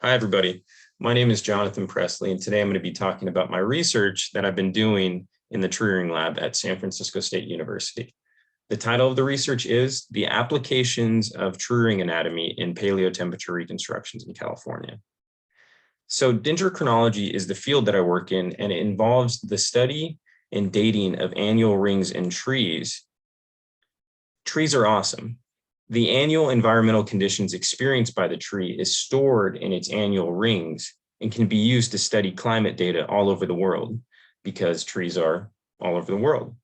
Hi, everybody. My name is Jonathan Pressley, and today I'm going to be talking about my research that I've been doing in the tree ring lab at San Francisco State University. The title of the research is The Applications of Tree Ring Anatomy in Paleotemperature Reconstructions in California. So dendrochronology is the field that I work in, and it involves the study and dating of annual rings in trees. Trees are awesome. The annual environmental conditions experienced by the tree is stored in its annual rings and can be used to study climate data all over the world because trees are all over the world.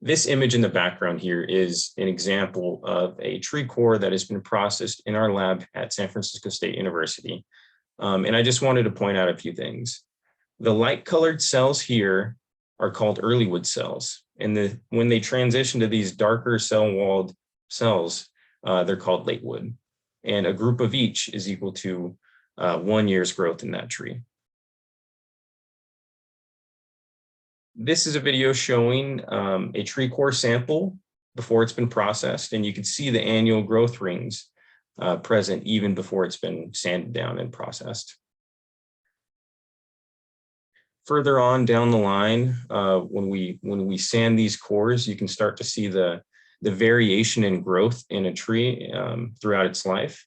This image in the background here is an example of a tree core that has been processed in our lab at San Francisco State University. And I just wanted to point out a few things. The light colored cells here are called early wood cells. And when they transition to these darker cell-walled cells, they're called late wood. And a group of each is equal to 1 year's growth in that tree. This is a video showing a tree core sample before it's been processed, and you can see the annual growth rings present even before it's been sanded down and processed. Further on down the line, when we sand these cores, you can start to see the variation in growth in a tree throughout its life.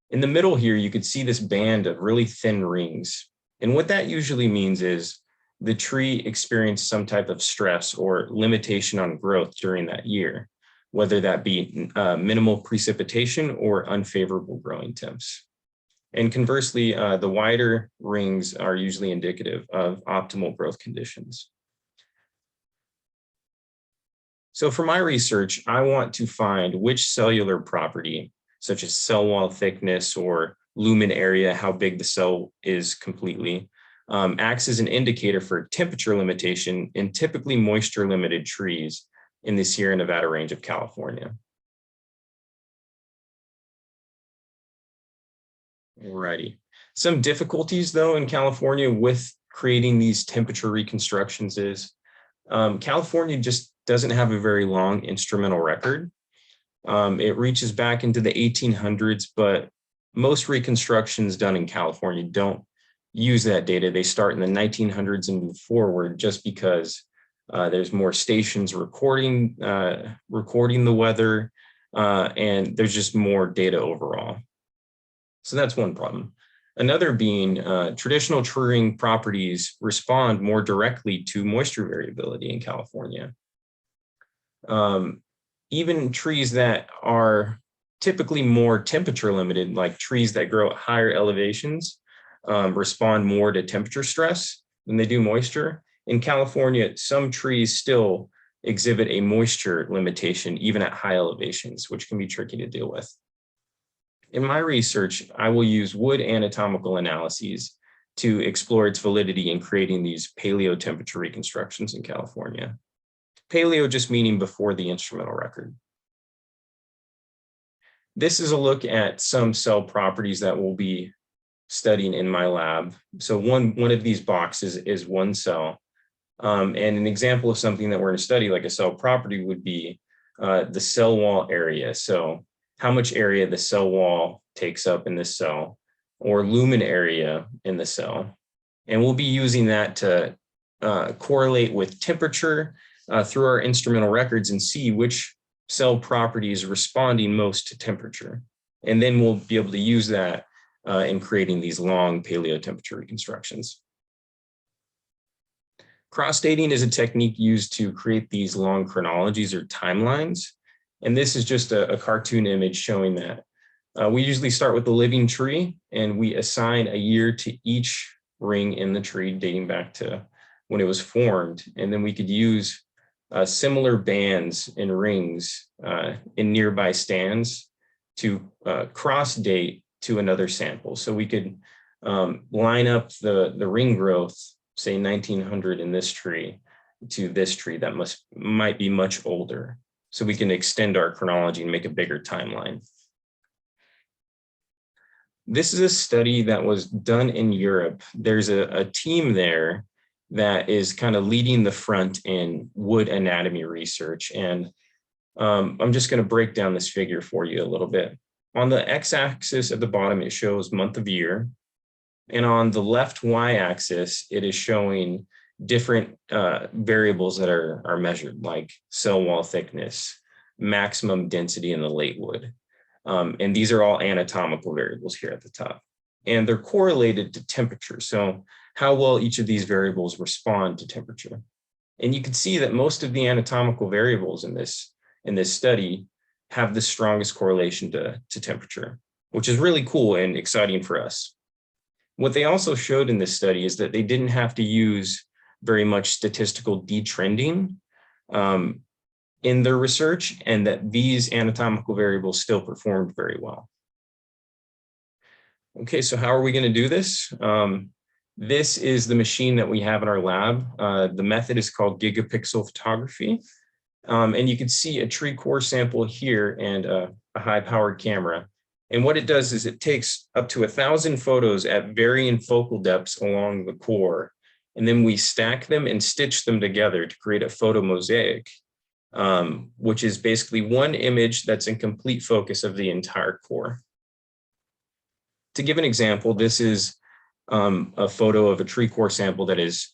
In the middle here, you could see this band of really thin rings. And what that usually means is the tree experienced some type of stress or limitation on growth during that year, whether that be minimal precipitation or unfavorable growing temps. And conversely, the wider rings are usually indicative of optimal growth conditions. So for my research, I want to find which cellular property, such as cell wall thickness or lumen area, how big the cell is completely, acts as an indicator for temperature limitation in typically moisture limited trees in the Sierra Nevada range of California. Alrighty. Some difficulties though in California with creating these temperature reconstructions is California just doesn't have a very long instrumental record. It reaches back into the 1800s, but most reconstructions done in California don't use that data. They start in the 1900s and move forward just because there's more stations recording the weather, and there's just more data overall. So that's one problem. Another being traditional tree ring properties respond more directly to moisture variability in California. Even trees that are typically more temperature limited, like trees that grow at higher elevations, respond more to temperature stress than they do moisture. In California, some trees still exhibit a moisture limitation even at high elevations, which can be tricky to deal with. In my research, I will use wood anatomical analyses to explore its validity in creating these paleotemperature reconstructions in California. Paleo just meaning before the instrumental record. This is a look at some cell properties that we'll be studying in my lab. So one of these boxes is one cell. And an example of something that we're going to study, like a cell property, would be the cell wall area. So how much area the cell wall takes up in this cell, or lumen area in the cell. And we'll be using that to correlate with temperature through our instrumental records and see which cell property is responding most to temperature. And then we'll be able to use that in creating these long paleotemperature reconstructions. Cross-dating is a technique used to create these long chronologies or timelines. And this is just a cartoon image showing that. We usually start with the living tree, and we assign a year to each ring in the tree dating back to when it was formed. And then we could use similar bands and rings in nearby stands to cross-date to another sample. So we could line up the ring growth, say 1900 in this tree, to this tree that might be much older. So we can extend our chronology and make a bigger timeline. This is a study that was done in Europe. There's a team there that is kind of leading the front in wood anatomy research. And I'm just going to break down this figure for you a little bit. On the x-axis at the bottom, it shows month of year. And on the left y-axis, it is showing different variables that are measured, like cell wall thickness, maximum density in the late wood. And these are all anatomical variables here at the top. And they're correlated to temperature. So how well each of these variables respond to temperature. And you can see that most of the anatomical variables in this study have the strongest correlation to temperature, which is really cool and exciting for us. What they also showed in this study is that they didn't have to use very much statistical detrending in their research, and that these anatomical variables still performed very well. Okay, so how are we going to do this? This is the machine that we have in our lab. The method is called gigapixel photography. And you can see a tree core sample here and a high-powered camera. And what it does is it takes up to 1,000 photos at varying focal depths along the core. And then we stack them and stitch them together to create a photo mosaic, which is basically one image that's in complete focus of the entire core. To give an example, this is a photo of a tree core sample that is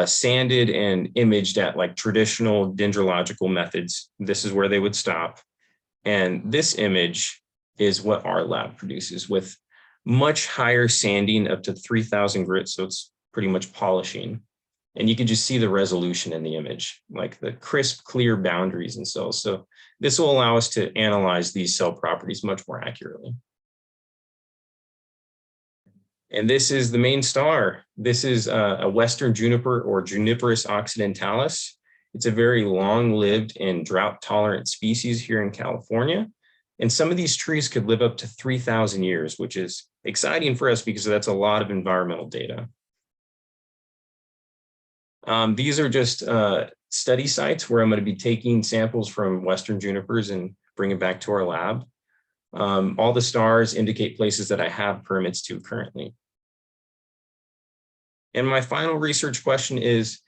sanded and imaged at like traditional dendrological methods. This is where they would stop. And this image is what our lab produces with much higher sanding, up to 3,000 grit. So it's pretty much polishing. And you can just see the resolution in the image, like the crisp, clear boundaries in cells. So this will allow us to analyze these cell properties much more accurately. And this is the main star. This is a Western juniper, or Juniperus occidentalis. It's a very long-lived and drought-tolerant species here in California. And some of these trees could live up to 3,000 years, which is exciting for us because that's a lot of environmental data. These are just study sites where I'm going to be taking samples from Western junipers and bring it back to our lab. All the stars indicate places that I have permits to currently. And my final research question is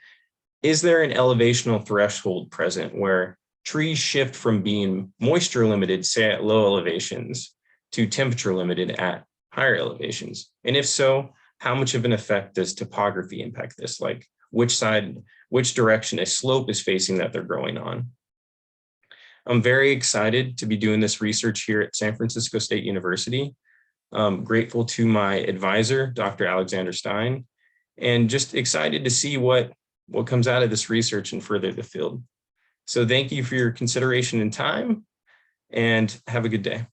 there an elevational threshold present where trees shift from being moisture limited, say at low elevations, to temperature limited at higher elevations? And if so, how much of an effect does topography impact this? Like which direction a slope is facing that they're growing on? I'm very excited to be doing this research here at San Francisco State University. I'm grateful to my advisor, Dr. Alexander Stein, and just excited to see what comes out of this research and further the field. So thank you for your consideration and time, and have a good day.